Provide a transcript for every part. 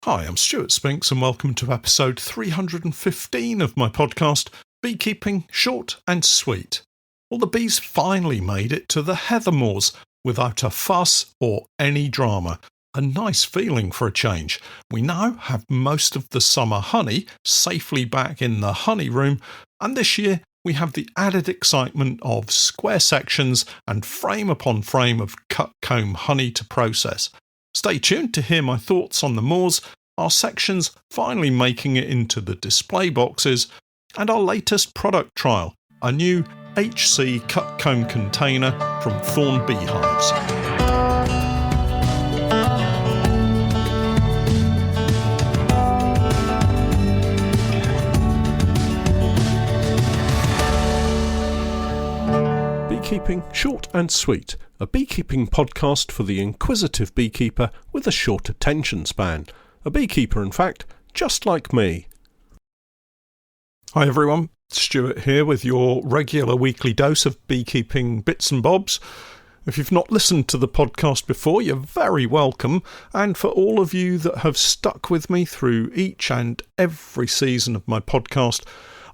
Hi, I'm Stewart Spinks and welcome to episode 315 of my podcast, Beekeeping Short and Sweet. Well, the bees finally made it to the heather moors without a fuss or any drama. A nice feeling for a change. We now have most of the summer honey safely back in the honey room, and this year we have the added excitement of square sections and frame upon frame of cut comb honey to process. Stay tuned to hear my thoughts on the moors, our sections finally making it into the display boxes, and our latest product trial, a new HC cut comb container from Thorne beehives. Beekeeping Short and Sweet, a beekeeping podcast for the inquisitive beekeeper with a short attention span. A beekeeper, in fact, just like me. Hi everyone, Stuart here with your regular weekly dose of beekeeping bits and bobs. If you've not listened to the podcast before, you're very welcome, and for all of you that have stuck with me through each and every season of my podcast,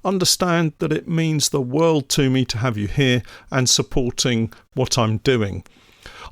understand that it means the world to me to have you here and supporting what I'm doing.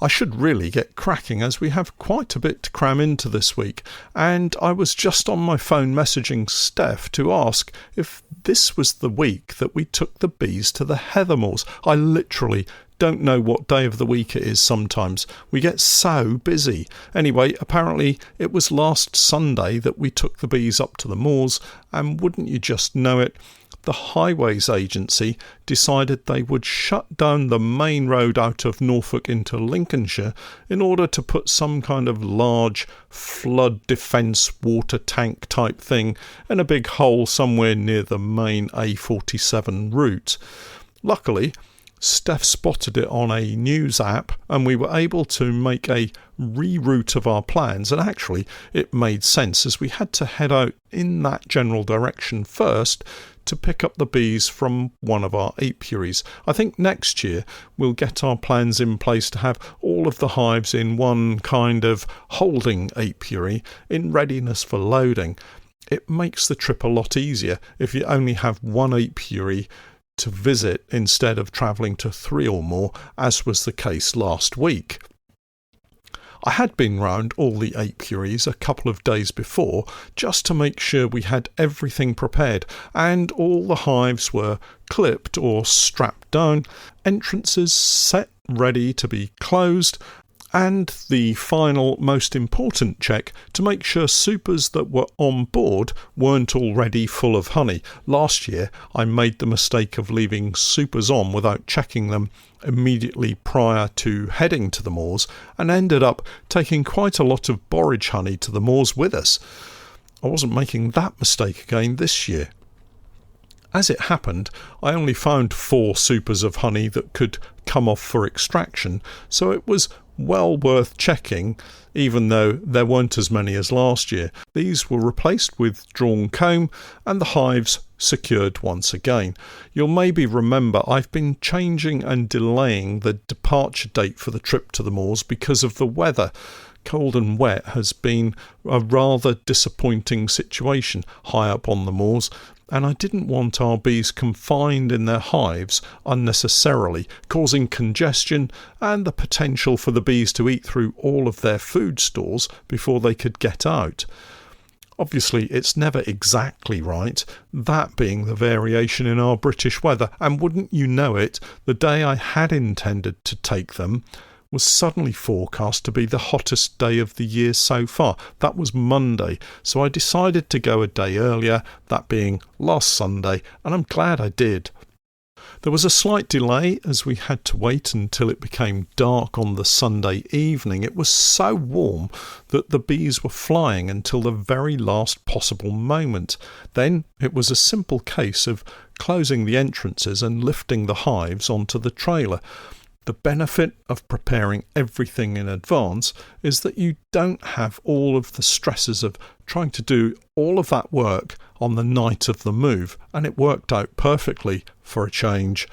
I should really get cracking as we have quite a bit to cram into this week, and I was just on my phone messaging Steph to ask if this was the week that we took the bees to the heather moors. I literally don't know what day of the week it is sometimes. We get so busy. Anyway, apparently it was last Sunday that we took the bees up to the moors, and wouldn't you just know it, the Highways Agency decided they would shut down the main road out of Norfolk into Lincolnshire in order to put some kind of large flood defence water tank type thing in a big hole somewhere near the main A47 route. Luckily, Steph spotted it on a news app and we were able to make a reroute of our plans, and actually it made sense as we had to head out in that general direction first to pick up the bees from one of our apiaries. I think next year we'll get our plans in place to have all of the hives in one kind of holding apiary in readiness for loading. It makes the trip a lot easier if you only have one apiary to visit instead of travelling to 3 or more, as was the case last week. I had been round all the apiaries a couple of days before just to make sure we had everything prepared and all the hives were clipped or strapped down, entrances set ready to be closed, and the final most important check to make sure supers that were on board weren't already full of honey. Last year I made the mistake of leaving supers on without checking them immediately prior to heading to the moors and ended up taking quite a lot of borage honey to the moors with us. I wasn't making that mistake again this year. As it happened, I only found 4 supers of honey that could come off for extraction, so it was well worth checking, even though there weren't as many as last year. These were replaced with drawn comb and the hives secured once again. You'll maybe remember I've been changing and delaying the departure date for the trip to the moors because of the weather. Cold and wet has been a rather disappointing situation high up on the moors, and I didn't want our bees confined in their hives unnecessarily, causing congestion and the potential for the bees to eat through all of their food stores before they could get out. Obviously, it's never exactly right, that being the variation in our British weather, and wouldn't you know it, the day I had intended to take them was suddenly forecast to be the hottest day of the year so far. That was Monday, so I decided to go a day earlier, that being last Sunday, and I'm glad I did. There was a slight delay as we had to wait until it became dark on the Sunday evening. It was so warm that the bees were flying until the very last possible moment. Then it was a simple case of closing the entrances and lifting the hives onto the trailer. The benefit of preparing everything in advance is that you don't have all of the stresses of trying to do all of that work on the night of the move, and it worked out perfectly for a change.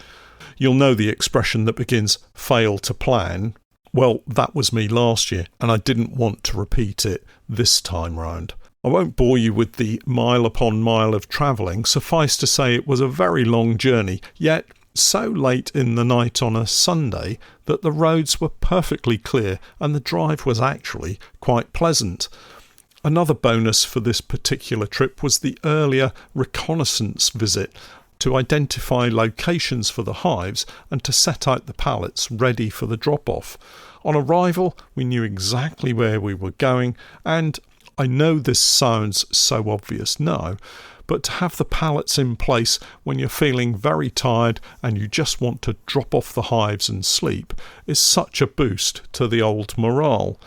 You'll know the expression that begins, fail to plan. Well, that was me last year, and I didn't want to repeat it this time round. I won't bore you with the mile upon mile of travelling. Suffice to say it was a very long journey, yet so late in the night on a Sunday that the roads were perfectly clear and the drive was actually quite pleasant. Another bonus for this particular trip was the earlier reconnaissance visit to identify locations for the hives and to set out the pallets ready for the drop-off. On arrival, we knew exactly where we were going, and I know this sounds so obvious now, but to have the pallets in place when you're feeling very tired and you just want to drop off the hives and sleep is such a boost to the old morale.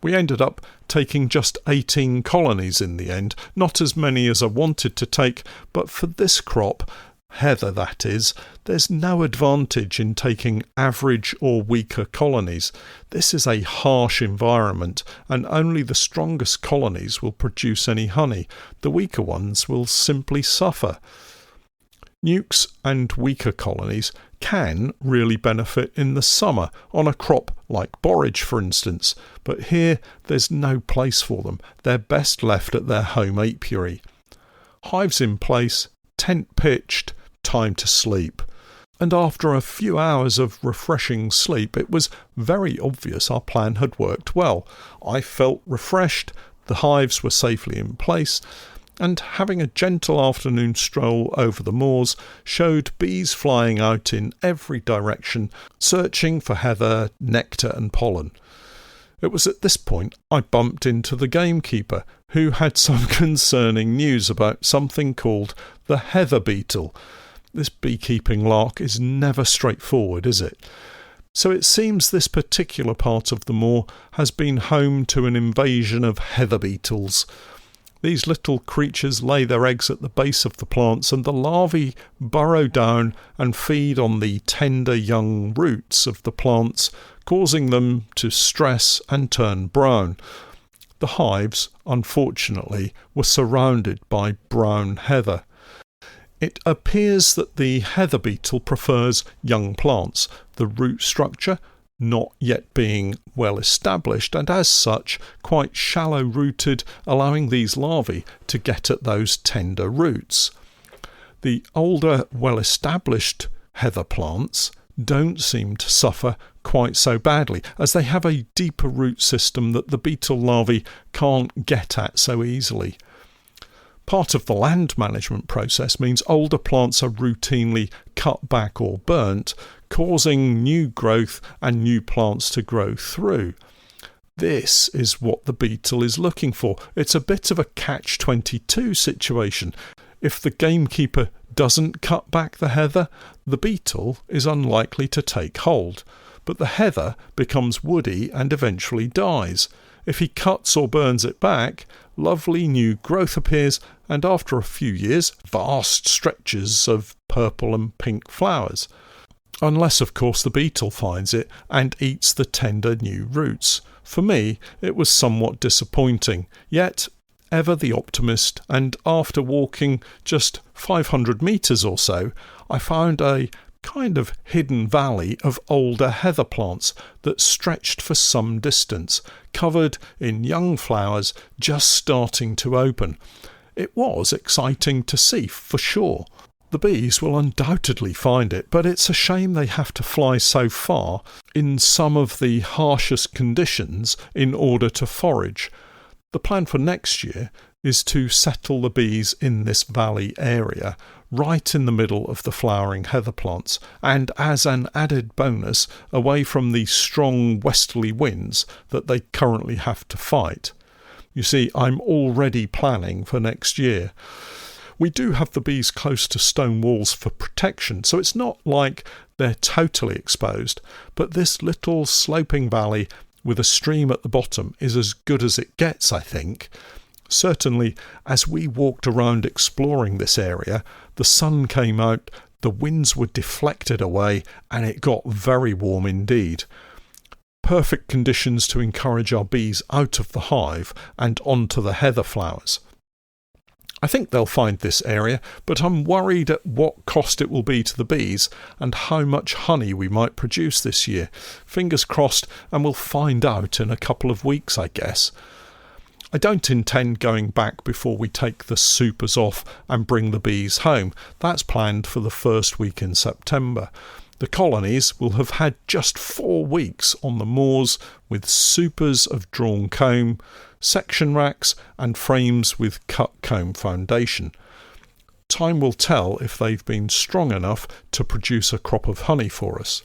We ended up taking just 18 colonies in the end, not as many as I wanted to take, but for this crop, heather that is, there's no advantage in taking average or weaker colonies. This is a harsh environment and only the strongest colonies will produce any honey. The weaker ones will simply suffer. Nukes and weaker colonies can really benefit in the summer on a crop like borage, for instance, but here there's no place for them. They're best left at their home apiary. Hives in place, tent pitched, time to sleep. And after a few hours of refreshing sleep, it was very obvious our plan had worked well. I felt refreshed, the hives were safely in place, and having a gentle afternoon stroll over the moors showed bees flying out in every direction, searching for heather, nectar and pollen. It was at this point I bumped into the gamekeeper, who had some concerning news about something called the heather beetle. This beekeeping lark is never straightforward, is it? So it seems this particular part of the moor has been home to an invasion of heather beetles. These little creatures lay their eggs at the base of the plants and the larvae burrow down and feed on the tender young roots of the plants, causing them to stress and turn brown. The hives, unfortunately, were surrounded by brown heather. It appears that the heather beetle prefers young plants, the root structure not yet being well established and as such quite shallow rooted, allowing these larvae to get at those tender roots. The older well established heather plants don't seem to suffer quite so badly, as they have a deeper root system that the beetle larvae can't get at so easily. Part of the land management process means older plants are routinely cut back or burnt, causing new growth and new plants to grow through. This is what the beetle is looking for. It's a bit of a catch-22 situation. If the gamekeeper doesn't cut back the heather, the beetle is unlikely to take hold, but the heather becomes woody and eventually dies. If he cuts or burns it back, lovely new growth appears, and after a few years, vast stretches of purple and pink flowers. Unless, of course, the beetle finds it and eats the tender new roots. For me, it was somewhat disappointing, yet ever the optimist, and after walking just 500 metres or so, I found a kind of hidden valley of older heather plants that stretched for some distance, covered in young flowers just starting to open. It was exciting to see, for sure. The bees will undoubtedly find it, but it's a shame they have to fly so far in some of the harshest conditions in order to forage. The plan for next year is to settle the bees in this valley area, right in the middle of the flowering heather plants, and as an added bonus, away from the strong westerly winds that they currently have to fight. You see, I'm already planning for next year. We do have the bees close to stone walls for protection, so it's not like they're totally exposed, but this little sloping valley with a stream at the bottom is as good as it gets, I think. Certainly, as we walked around exploring this area, the sun came out, the winds were deflected away, and it got very warm indeed. Perfect conditions to encourage our bees out of the hive and onto the heather flowers. I think they'll find this area, but I'm worried at what cost it will be to the bees and how much honey we might produce this year. Fingers crossed, and we'll find out in a couple of weeks, I guess. I don't intend going back before we take the supers off and bring the bees home. That's planned for the first week in September. The colonies will have had just 4 weeks on the moors with supers of drawn comb, section racks and frames with cut comb foundation. Time will tell if they've been strong enough to produce a crop of honey for us.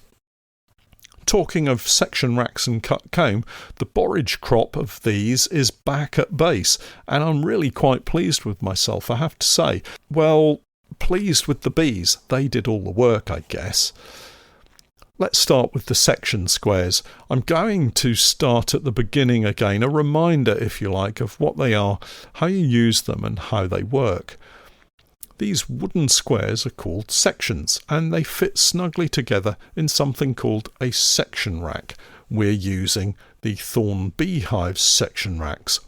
Talking of section racks and cut comb, the borage crop of these is back at base, and I'm really quite pleased with myself, I have to say. Well, pleased with the bees. They did all the work, I guess. Let's start with the section squares. I'm going to start at the beginning again, a reminder, if you like, of what they are, how you use them and how they work. These wooden squares are called sections, and they fit snugly together in something called a section rack. We're using the Thorne beehives section racks.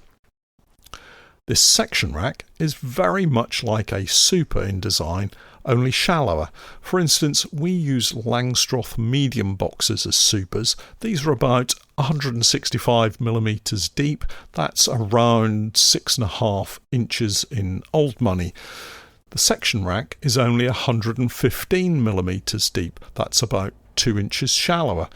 This section rack is very much like a super in design, only shallower. For instance, we use Langstroth medium boxes as supers. These are about 165mm deep. That's around 6.5 inches in old money. The section rack is only 115mm deep. That's about 2 inches shallower.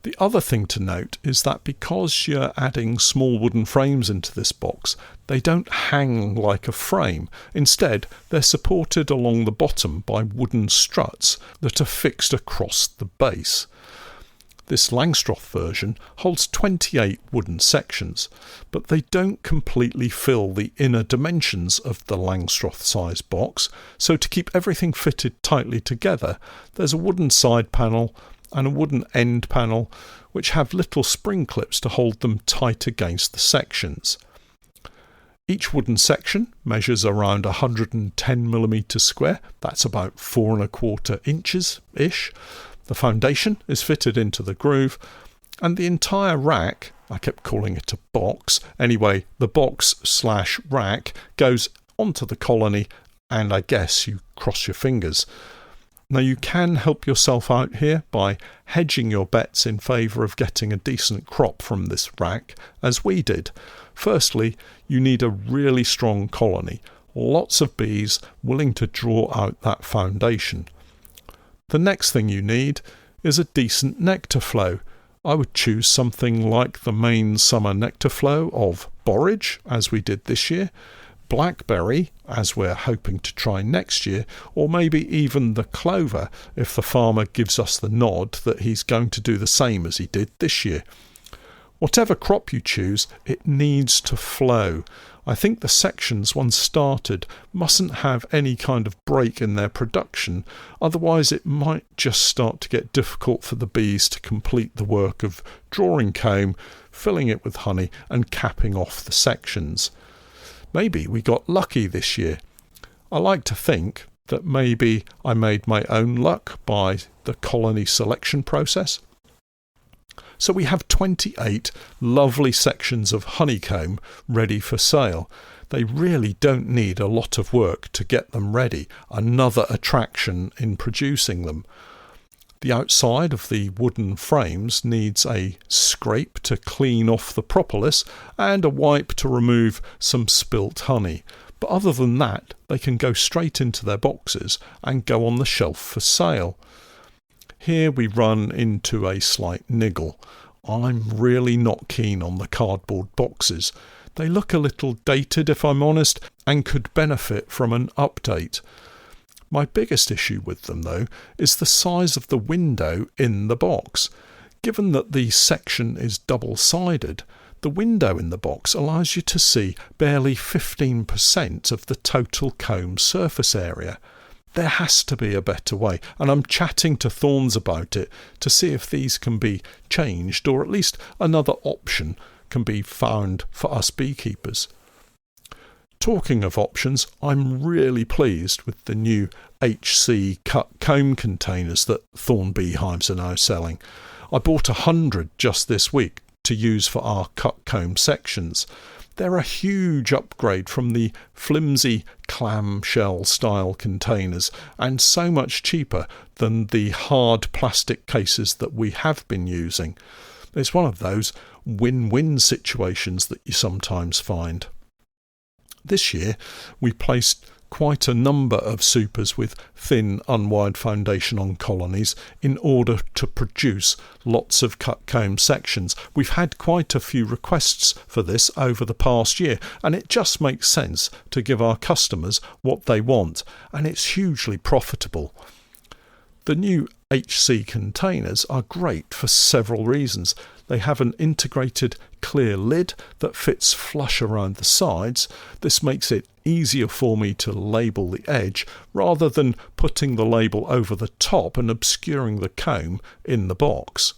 The other thing to note is that because you're adding small wooden frames into this box, they don't hang like a frame. Instead, they're supported along the bottom by wooden struts that are fixed across the base. This Langstroth version holds 28 wooden sections, but they don't completely fill the inner dimensions of the Langstroth size box, so to keep everything fitted tightly together, there's a wooden side panel and a wooden end panel which have little spring clips to hold them tight against the sections. Each wooden section measures around 110mm square, that's about 4¼ inches-ish. The foundation is fitted into the groove, and the entire rack, I kept calling it a box, anyway, the box/rack goes onto the colony, and I guess you cross your fingers. Now you can help yourself out here by hedging your bets in favour of getting a decent crop from this rack, as we did. Firstly, you need a really strong colony, lots of bees willing to draw out that foundation. The next thing you need is a decent nectar flow. I would choose something like the main summer nectar flow of borage, as we did this year, blackberry, as we're hoping to try next year, or maybe even the clover if the farmer gives us the nod that he's going to do the same as he did this year. Whatever crop you choose, it needs to flow. I think the sections, once started, mustn't have any kind of break in their production, otherwise it might just start to get difficult for the bees to complete the work of drawing comb, filling it with honey and capping off the sections. Maybe we got lucky this year. I like to think that maybe I made my own luck by the colony selection process. So we have 28 lovely sections of honeycomb ready for sale. They really don't need a lot of work to get them ready, another attraction in producing them. The outside of the wooden frames needs a scrape to clean off the propolis and a wipe to remove some spilt honey. But other than that, they can go straight into their boxes and go on the shelf for sale. Here we run into a slight niggle. I'm really not keen on the cardboard boxes. They look a little dated, if I'm honest, and could benefit from an update. My biggest issue with them, though, is the size of the window in the box. Given that the section is double-sided, the window in the box allows you to see barely 15% of the total comb surface area. There has to be a better way, and I'm chatting to Thorne's about it to see if these can be changed, or at least another option can be found for us beekeepers. Talking of options, I'm really pleased with the new HC cut comb containers that Thorne beehives are now selling. I bought 100 just this week to use for our cut comb sections. They're a huge upgrade from the flimsy clamshell style containers, and so much cheaper than the hard plastic cases that we have been using. It's one of those win-win situations that you sometimes find. This year, we placed quite a number of supers with thin, unwired foundation on colonies in order to produce lots of cut comb sections. We've had quite a few requests for this over the past year, and it just makes sense to give our customers what they want, and it's hugely profitable. The new HC containers are great for several reasons. They have an integrated clear lid that fits flush around the sides. This makes it easier for me to label the edge rather than putting the label over the top and obscuring the comb in the box.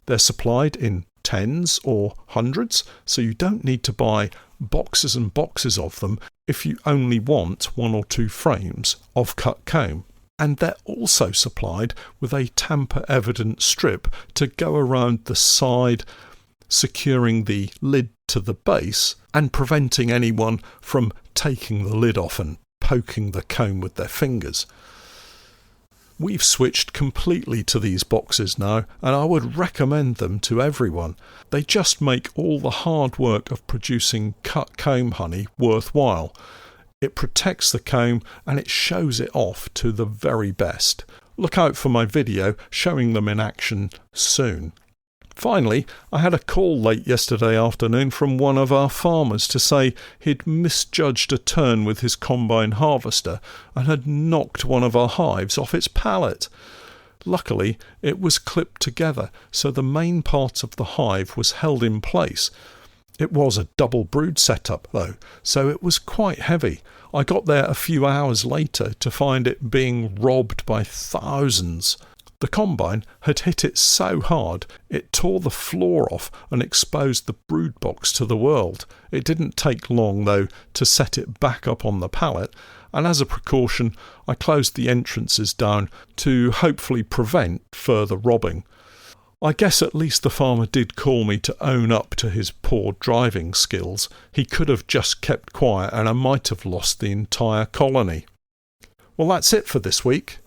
They're supplied in tens or hundreds, so you don't need to buy boxes and boxes of them if you only want 1 or 2 frames of cut comb. And they're also supplied with a tamper-evident strip to go around the side, securing the lid to the base and preventing anyone from taking the lid off and poking the comb with their fingers. We've switched completely to these boxes now, and I would recommend them to everyone. They just make all the hard work of producing cut comb honey worthwhile. It protects the comb and it shows it off to the very best. Look out for my video showing them in action soon. Finally, I had a call late yesterday afternoon from one of our farmers to say he'd misjudged a turn with his combine harvester and had knocked one of our hives off its pallet. Luckily, it was clipped together, so the main part of the hive was held in place. It was a double brood setup though, so it was quite heavy. I got there a few hours later to find it being robbed by thousands. The combine had hit it so hard it tore the floor off and exposed the brood box to the world. It didn't take long though to set it back up on the pallet, and as a precaution I closed the entrances down to hopefully prevent further robbing. I guess at least the farmer did call me to own up to his poor driving skills. He could have just kept quiet and I might have lost the entire colony. Well, that's it for this week.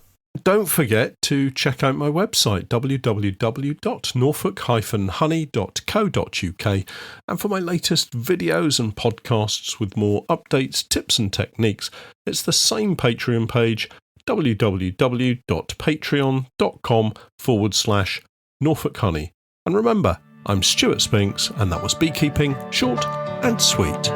Don't forget to check out my website www.norfolk-honey.co.uk and for my latest videos and podcasts with more updates, tips and techniques, it's the same Patreon page, www.patreon.com/Norfolk Honey. And remember, I'm Stewart Spinks, and that was Beekeeping Short and Sweet.